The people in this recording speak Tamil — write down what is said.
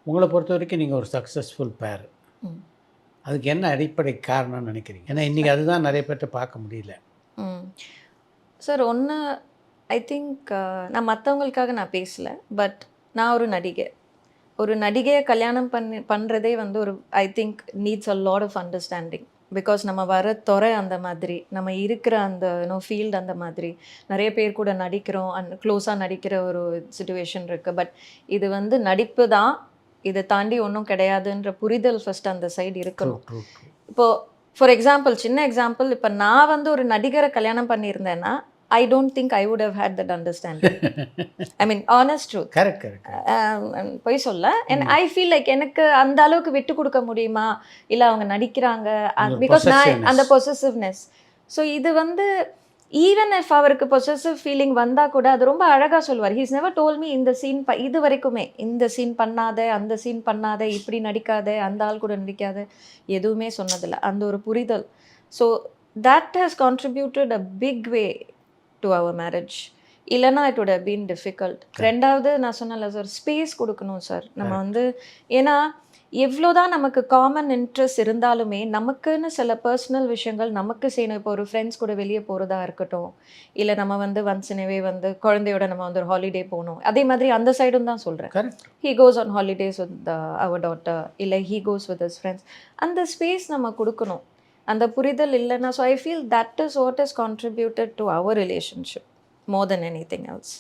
உங்கள பொறுத்த வரைக்கும் நீங்க ஒரு சக்ஸஸ்ஃபுல் பேர். ம். அதுக்கு என்ன அடிப்படை காரணம்னு நினைக்கிறீங்க? ஏன்னா இன்னைக்கு அதுதான் நெறைய பேர்ட்ட பார்க்க முடியல. ம். சார் ஒண்ணு ஐ திங்க் நான் மத்தவங்களுக்காக நான் பேசல. பட் நான் ஒரு நடிகை. ஒரு நடிகைய கல்யாணம் பண்றதே வந்து ஒரு I think needs a lot of understanding. Because நம்ம வர துறை அந்த மாதிரி, நம்ம இருக்கிற அந்த ஃபீல்டு அந்த மாதிரி. நெறைய பேர் கூட நடிக்கிறோம். க்ளோஸா நடிக்கிற ஒரு சிச்சுவேஷன் இருக்கு. பட் இது வந்து நடிப்பு தான். இத தாண்டி ஒண்ணும் கிடையாதுன்ற புரிதல் ஃபர்ஸ்ட் அந்த சைடு ட்ரூ, இருக்கணும். True, true. இப்போ ஃபார் எக்ஸாம்பிள் சின்ன எக்ஸாம்பிள் இப்ப நான் வந்து ஒரு நடிகர கல்யாணம் பண்ணியிருந்தேன்னா, I don't think I would have had that understanding. I mean honest truth. Correct, correct, correct. பொய் சொல்ல. அண்ட் ஐ ஃபீல் லைக் எனக்கு அந்த அளவுக்கு விட்டு குடுக்க முடியுமா? இல்ல அவங்க நடிக்கிறாங்க. அந்த பிகாஸ் நான் பொசசிவ்னஸ். அந்த பொசசிவ்னஸ். ஸோ இது வந்து ஈவன் இஃப் அவருக்கு பொசசிவ் ஃபீலிங் வந்தா கூட அது ரொம்ப அழகா சொல்லுவார். He is never told me இந்த சீன் இது வரைக்குமே. இந்த சீன் பண்ணாத, அந்த சீன் பண்ணாத, இப்படி நடிக்காத, அந்த ஆள் கூட நடிக்காத, எதுவுமே சொன்னதில்ல. அந்த ஒரு புரிதல். So that has contributed a big way to our marriage. இல்லன்னா it would have been difficult. 2வது நான் சொன்னேன்ல சார், ஸ்பேஸ் குடுக்கணும் சார். நம்ம கரெக்ட். வந்து ஏன்னா எவ்வளோதான் நமக்கு காமன் இன்ட்ரெஸ்ட் இருந்தாலுமே, நமக்குன்னு சில பர்சனல் விஷயங்கள் நமக்கு செய்யணும். இப்போ ஒரு ஃப்ரெண்ட்ஸ் கூட வெளிய போறதா இருக்கட்டும், இல்ல நம்ம வந்து ஒன்ஸ் இன் எ வே வந்து குழந்தையோட நம்ம வந்து ஒரு ஹாலிடே போணும். அதே மாதிரி அந்த சைடும் தான் சொல்றேன். Correct. He goes on holidays with our daughter, இல்ல he goes with his friends. அந்த ஸ்பேஸ் நம்ம குடுக்கணும். அந்த புரிதல் இல்லன்னா, so I feel that is what has contributed to our relationship more than anything else.